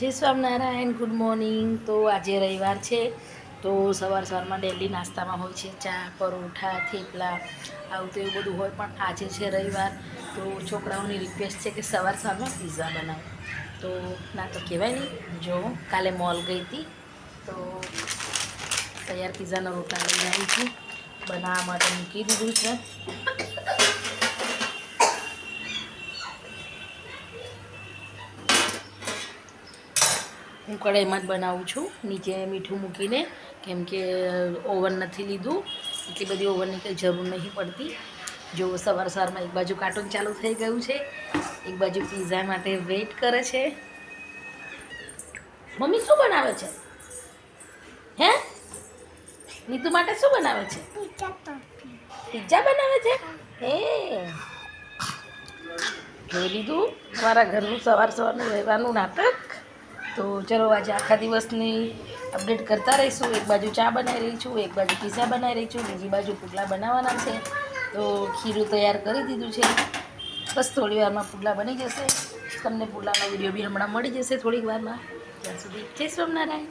જય Swaminarayan, good morning. તો આજે રવિવાર છે, તો સવારમાં ડેલી નાસ્તામાં હોય છે ચા, પરોઠા, થેપલા, આવું તો એવું બધું હોય. પણ આજે છે રવિવાર, તો છોકરાઓની રિક્વેસ્ટ છે કે સવારમાં પિઝા બનાવો. તો ના તો કહેવાય નહીં. જો કાલે મોલ ગઈ હતી, તો તૈયાર પિઝાના રોટલા લઈને આવી છું. બનાવવા માટે મૂકી દીધું છે. હું કઢાઈમાં જ બનાવું છું, નીચે મીઠું મૂકીને, કેમ કે ઓવન નથી લીધું. એટલી બધી ઓવનની કંઈ જરૂર નહીં પડતી. જો સવારમાં એક બાજુ કાર્ટૂન ચાલુ થઈ ગયું છે, એક બાજુ પિઝા માટે વેઇટ કરે છે. મમ્મી શું બનાવે છે? હે નીતુ માટે શું બનાવે છે? પિઝા બનાવે છે. હે જોઈ લીધું મારા ઘરનું સવારનું રહેવાનું નાટક. તો ચલો આજે આખા દિવસની અપડેટ કરતા રહીશું. એક બાજુ ચા બનાવી રહી છું, એક બાજુ પિઝા બનાવી રહી છું, બીજી બાજુ પુડલા બનાવવાના છે. તો ખીરું તૈયાર કરી દીધું છે. બસ થોડી વારમાં પુડલા બની જશે. તમને પુડલાનો વિડીયો બી હમણાં મળી જશે થોડીક વારમાં. ત્યાં સુધી જય સ્વામિનારાયણ.